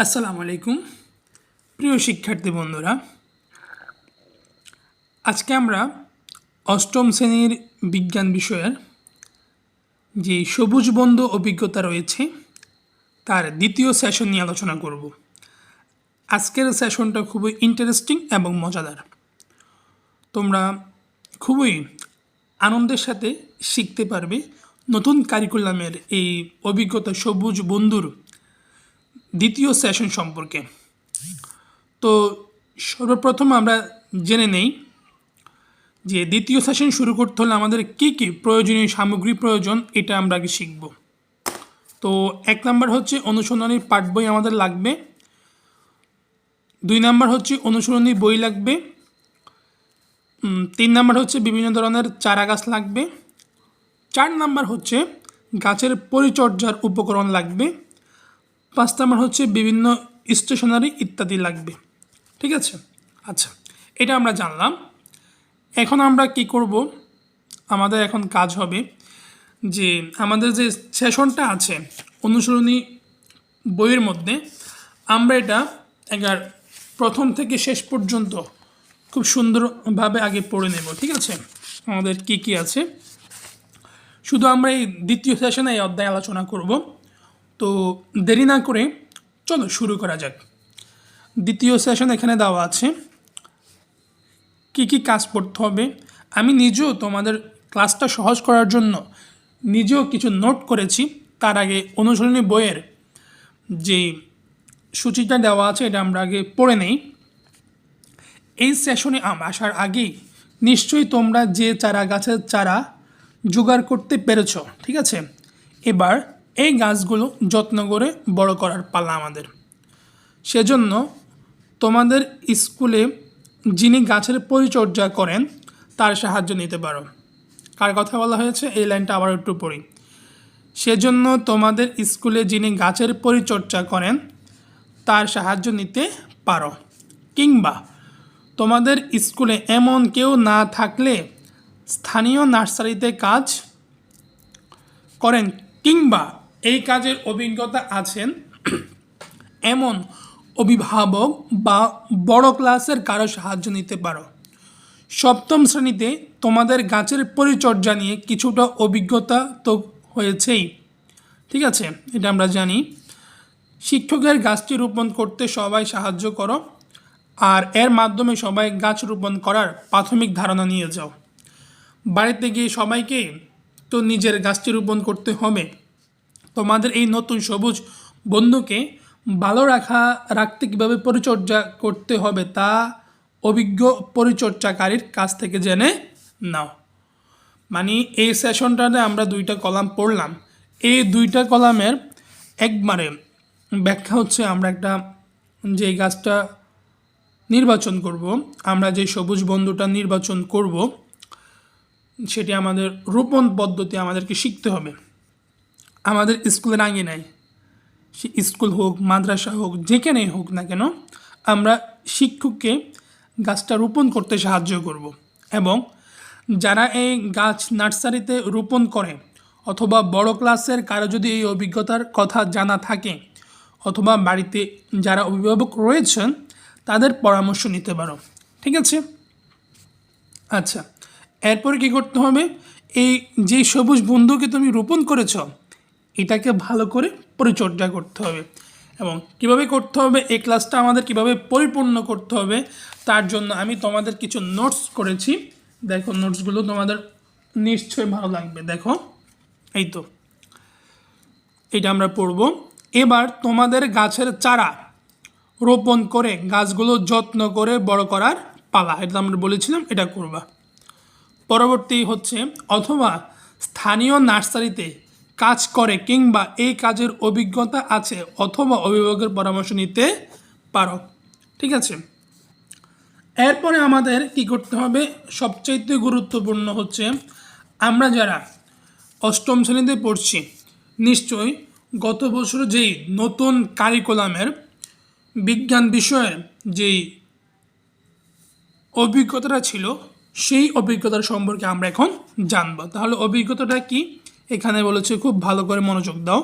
আসসালামু আলাইকুম প্রিয় শিক্ষার্থী বন্ধুরা। আজকে আমরা অষ্টম শ্রেণীর বিজ্ঞান বিষয়ের যে সবুজ বন্ধু অভিজ্ঞতা রয়েছে তার দ্বিতীয় সেশন নিয়ে আলোচনা করব। আজকের সেশনটা খুবই ইন্টারেস্টিং এবং মজাদার। তোমরা খুবই আনন্দের সাথে শিখতে পারবে নতুন কারিকুলামের এই অভিজ্ঞতা সবুজ বন্ধুর দ্বিতীয় সেশন সম্পর্কে। তো সর্বপ্রথম আমরা জেনে নেই যে দ্বিতীয় সেশন শুরু করতে হলে আমাদের কী কী প্রয়োজনীয় সামগ্রী প্রয়োজন, এটা আমরা আগে শিখব। তো 1 নাম্বার হচ্ছে অনুশীলনী পাঠ বই আমাদের লাগবে। 2 নাম্বার হচ্ছে অনুশীলনী বই লাগবে। 3 নাম্বার হচ্ছে বিভিন্ন ধরনের চারা গাছ লাগবে। 4 নাম্বার হচ্ছে গাছের পরিচর্যার উপকরণ লাগবে। 5 নাম্বার হচ্ছে বিভিন্ন স্টেশনারি ইত্যাদি লাগবে। ঠিক আছে, আচ্ছা, এটা আমরা জানলাম। এখন আমরা কি করব, আমাদের এখন কাজ হবে যে আমাদের যে সেশনটা আছে অনুশীলনী বইয়ের মধ্যে আমরা এটা প্রথম থেকে শেষ পর্যন্ত খুব সুন্দরভাবে আগে পড়ে নেব। ঠিক আছে, আমাদের কি কি আছে শুধু আমরা এই দ্বিতীয় সেশনে এই অধ্যায় আলোচনা করব। তো দেরি না করে চলো শুরু করা যাক। দ্বিতীয় সেশন এখানে দেওয়া আছে, কি কি কাজ করতে হবে। আমি নিজেও তোমাদের ক্লাসটা সহজ করার জন্য নিজেও কিছু নোট করেছি। তার আগে অনুশীলনী বইয়ের যে সূচিটা দেওয়া আছে এটা আমরা আগে পড়ে নেই। এই সেশনে আসার আগেই নিশ্চয়ই তোমরা যে চারা গাছের চারা জোগাড় করতে পেরেছ। ঠিক আছে, এবার এই গাছগুলো যত্ন করে বড় করার পালা আমাদের। সেজন্য তোমাদের স্কুলে যিনি গাছের পরিচর্যা করেন তার সাহায্য নিতে পারো। কার কথা বলা হয়েছে এই লাইনটা আবার একটু পড়ি। সেজন্য তোমাদের স্কুলে যিনি গাছের পরিচর্যা করেন তার সাহায্য নিতে পারো, কিংবা তোমাদের স্কুলে এমন কেউ না থাকলে স্থানীয় নার্সারিতে কাজ করেন কিংবা এই কাজের অভিজ্ঞতা আছেন এমন অভিভাবক বা বড় ক্লাসের কারো সাহায্য নিতে পারো। সপ্তম শ্রেণীতে তোমাদের গাছের পরিচর্যা নিয়ে কিছুটা অভিজ্ঞতা তো হয়েছেই। ঠিক আছে, এটা আমরা জানি। শিক্ষকের গাছটি রোপণ করতে সবাই সাহায্য করো, আর এর মাধ্যমে সবাই গাছ রোপণ করার প্রাথমিক ধারণা নিয়ে যাও। বাড়িতে গিয়ে সবাইকে তো নিজের গাছটি রোপণ করতে হবে। তোমাদের এই নতুন সবুজ বন্ধুকে ভালো রাখতে কীভাবে পরিচর্যা করতে হবে তা অভিজ্ঞ পরিচর্যাকারীর কাছ থেকে জেনে নাও। মানে এই সেশনটাতে আমরা 2টা কলাম পড়লাম। এই 2টা কলামের একবারে ব্যাখ্যা হচ্ছে আমরা একটা যে গাছটা নির্বাচন করব, আমরা যে সবুজ বন্ধুটা নির্বাচন করব সেটি আমাদের রোপণ পদ্ধতি আমাদেরকে শিখতে হবে। আমাদের স্কুলের আঙিনায়, সে স্কুল হোক মাদ্রাসা হোক যেখানেই হোক না কেন, আমরা শিক্ষককে গাছটা রোপণ করতে সাহায্য করব। এবং যারা এই গাছ নার্সারিতে রোপণ করে অথবা বড় ক্লাসের কারো যদি এই অভিজ্ঞতার কথা জানা থাকে অথবা বাড়িতে যারা অভিভাবক রয়েছেন তাদের পরামর্শ নিতে পারো। ঠিক আছে, আচ্ছা, এরপরে কী করতে হবে, এই যে সবুজ বন্ধুকে তুমি রোপণ করেছ এটাকে ভালো করে পরিচর্যা করতে হবে। এবং কিভাবে করতে হবে, এই ক্লাসটা আমাদের কিভাবে পরিপূর্ণ করতে হবে তার জন্য আমি তোমাদের কিছু নোটস করেছি। দেখো, নোটসগুলো তোমাদের নিশ্চয়ই ভালো লাগবে। দেখো, এই তো এটা আমরা পড়ব। এবার তোমাদের গাছের চারা রোপণ করে গাছগুলো যত্ন করে বড় করার পালা, এটা আমরা বলেছিলাম, এটা করবা। পরবর্তী হচ্ছে অথবা স্থানীয় নার্সারিতে কাজ করে কিংবা এই কাজের অভিজ্ঞতা আছে অথবা অভিভাবকের পরামর্শ নিতে পারো। ঠিক আছে, এরপরে আমাদের কি করতে হবে, সবচাইতে গুরুত্বপূর্ণ হচ্ছে আমরা যারা অষ্টম শ্রেণীতে পড়ছি নিশ্চয়ই গত বছর যেই নতুন কারিকুলামের বিজ্ঞান বিষয়ের যেই অভিজ্ঞতাটা ছিল সেই অভিজ্ঞতার সম্পর্কে আমরা এখন জানব। তাহলে অভিজ্ঞতাটা কি এখানে বলেছে, খুব ভালো করে মনোযোগ দাও।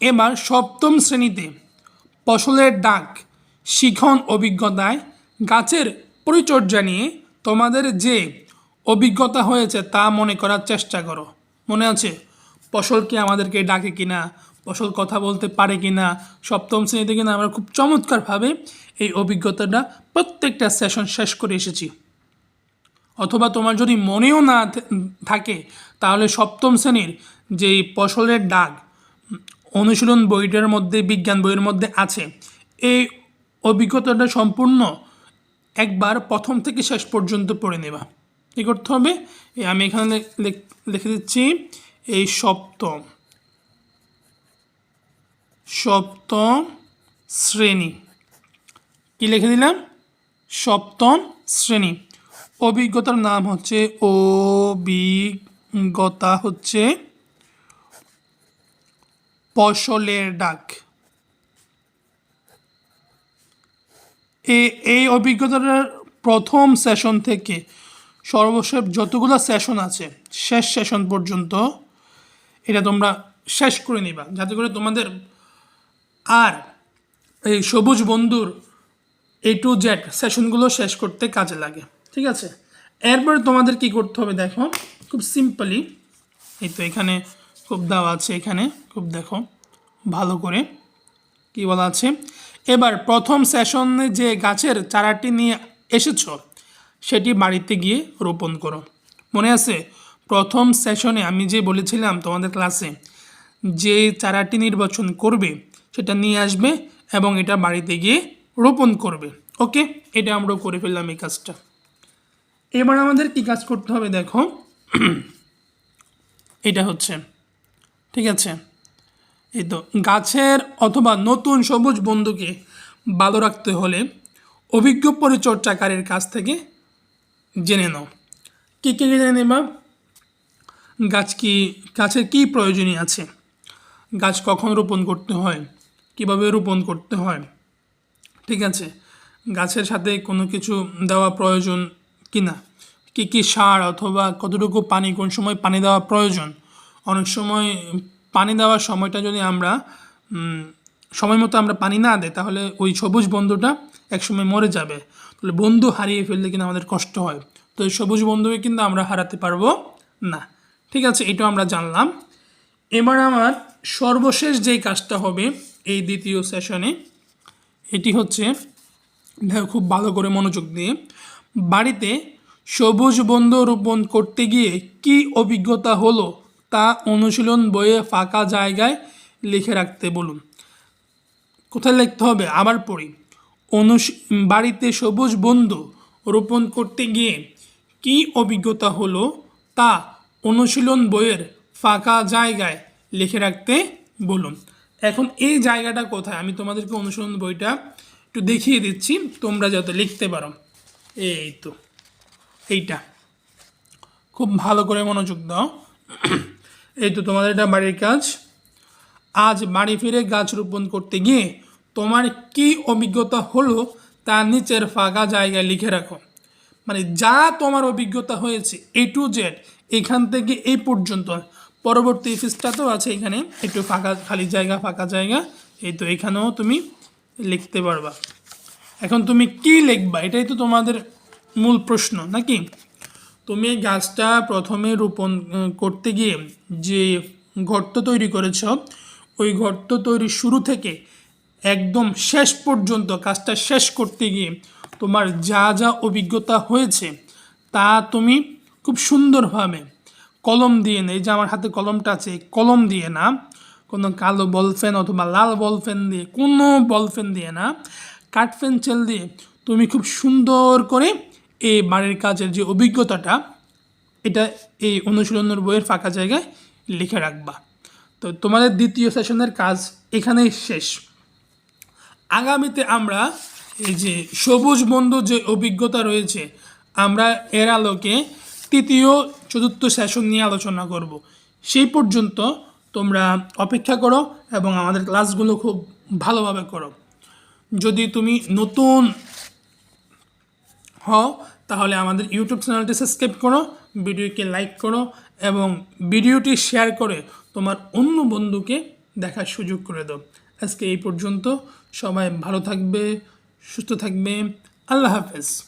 এবার সপ্তম শ্রেণীতে ফসলের ডাক শিখন অভিজ্ঞতায় গাছের পরিচর্যা নিয়ে তোমাদের যে অভিজ্ঞতা হয়েছে তা মনে করার চেষ্টা করো। মনে আছে ফসল কি আমাদেরকে ডাকে কিনা, ফসল কথা বলতে পারে কিনা? সপ্তম শ্রেণীতে কিনা আমরা খুব চমৎকারভাবে এই অভিজ্ঞতাটা প্রত্যেকটা সেশন শেষ করে এসেছি। অথবা তোমার যদি মনেও না থাকে তাহলে সপ্তম শ্রেণীর যেই ফসলের ডাক অনুশীলন বইটার মধ্যে, বিজ্ঞান বইয়ের মধ্যে আছে, এই অভিজ্ঞতাটা সম্পূর্ণ একবার প্রথম থেকে শেষ পর্যন্ত পড়ে নেবা। কী করতে হবে? আমি এখানে লিখে দিচ্ছি এই সপ্তম শ্রেণী, কি লিখে দিলাম? সপ্তম শ্রেণী। অভিজ্ঞতার নাম হচ্ছে অভিজ্ঞতা হচ্ছে ফসলের ডাক। এই অভিজ্ঞতাটার প্রথম সেশন থেকে সর্বশেষ যতগুলো সেশন আছে শেষ সেশন পর্যন্ত এটা তোমরা শেষ করে নিবা, যাতে করে তোমাদের আর এই সবুজ বন্ধুর A to Z সেশনগুলো শেষ করতে কাজে লাগে। ঠিক আছে, এরপরে তোমাদের কি করতে হবে দেখো, খুব সিম্পলি, এই তো এখানে খুব দেওয়া আছে, এখানে খুব দেখো ভালো করে কি বলা আছে। এবার প্রথম সেশনে যে গাছের চারাটি নিয়ে এসেছো সেটি বাড়িতে গিয়ে রোপণ করো। মনে আছে প্রথম সেশনে আমি যে বলেছিলাম তোমাদের ক্লাসে, যে চারাটি নির্বাচন করবে সেটা নিয়ে আসবে এবং এটা বাড়িতে গিয়ে রোপণ করবে। ওকে, এটা আমরা করে ফেললাম এই কাজটা। এবার আমাদের কি কাজ করতে হবে দেখো, এটা হচ্ছে, ঠিক আছে, এই তো গাছের অথবা নতুন সবুজ বন্ধুকে ভালো রাখতে হলে অভিজ্ঞ পরিচর্যাকারীর কাছ থেকে জেনে নাও। কী কী জেনে নেবা? গাছের কী প্রয়োজনীয় আছে, গাছ কখন রোপণ করতে হয়, কিভাবে রোপণ করতে হয়, ঠিক আছে, গাছের সাথে কোনো কিছু দেওয়া প্রয়োজন কি না, কী কী সার অথবা কতটুকু পানি, কোন সময় পানি দেওয়া প্রয়োজন। অনেক সময় পানি দেওয়ার সময়টা যদি আমরা সময় মতো আমরা পানি না দিই তাহলে ওই সবুজ বন্ধুটা একসময় মরে যাবে। তাহলে বন্ধু হারিয়ে ফেললে কিন্তু আমাদের কষ্ট হয়, তো এই সবুজ বন্ধুকে কিন্তু আমরা হারাতে পারবো না। ঠিক আছে, এটাও আমরা জানলাম। এবার আমার সর্বশেষ যেই কাজটা হবে এই দ্বিতীয় সেশনে, এটি হচ্ছে, দেখো খুব ভালো করে মনোযোগ দিয়ে, বাড়িতে সবুজ বন্ধু রোপণ করতে গিয়ে কি অভিজ্ঞতা হলো তা অনুশীলন বইয়ে ফাঁকা জায়গায় লিখে রাখতে বলুন। কোথায় লিখতে হবে? আবার পড়ি। বাড়িতে সবুজ বন্ধু রোপণ করতে গিয়ে কি অভিজ্ঞতা হলো তা অনুশীলন বইয়ের ফাঁকা জায়গায় লিখে রাখতে বলুন। এখন এই জায়গাটা কোথায় আমি তোমাদেরকে অনুশীলন বইটা একটু দেখিয়ে দিচ্ছি, তোমরা যাতে লিখতে পারো। এই তো এইটা, খুব ভালো করে মনোযোগ দাও। এই তো তোমাদের এটা বাড়ির কাজ। আজ বাড়ি ফিরে গাছ রোপণ করতে গিয়ে তোমার কি অভিজ্ঞতা হলো তা নিচের ফাঁকা জায়গায় লিখে রাখো। মানে যা তোমার অভিজ্ঞতা হয়েছে A to Z, এখান থেকে এই পর্যন্ত, পরবর্তী পৃষ্ঠাতেও আছে এখানে একটু ফাঁকা খালি জায়গা, ফাঁকা জায়গা, এই তো এখানেও তুমি লিখতে পারবা। এখন তুমি কি লিখবা এটাই তো তোমাদের মূল প্রশ্ন নাকি? তুমি গাছটা প্রথমে রোপণ করতে গিয়ে যে গর্ত তৈরি করেছ, ওই গর্ত তৈরির শুরু থেকে একদম শেষ পর্যন্ত কাজটা শেষ করতে গিয়ে তোমার যা যা অভিজ্ঞতা হয়েছে তা তুমি খুব সুন্দরভাবে কলম দিয়ে, এই যে আমার হাতে কলমটা আছে, কলম দিয়ে না, কোনো কালো বলপেন অথবা লাল বলপেন দিয়ে, কোনো বলপেন দিয়ে না, কাঠ পেন্সিল দিয়ে তুমি খুব সুন্দর করে এই বাড়ির কাজের যে অভিজ্ঞতাটা এটা এই অনুশীলনের বইয়ের ফাঁকা জায়গায় লিখে রাখবা। তো তোমাদের দ্বিতীয় সেশনের কাজ এখানেই শেষ। আগামীতে আমরা এই যে সবুজ বন্ধু যে অভিজ্ঞতা রয়েছে আমরা এর আলোকে তৃতীয় চতুর্থ সেশন নিয়ে আলোচনা করব। সেই পর্যন্ত তোমরা অপেক্ষা করো এবং আমাদের ক্লাসগুলো খুব ভালোভাবে করো। যদি তুমি নতুন হও তাহলে আমাদের ইউটিউব চ্যানেলটি সাবস্ক্রাইব করো, ভিডিওকে লাইক করো এবং ভিডিওটি শেয়ার করে তোমার অন্য বন্ধুকে দেখার সুযোগ করে দাও। আজকে এই পর্যন্ত। সবাই ভালো থাকবে, সুস্থ থাকবে। আল্লাহ হাফেজ।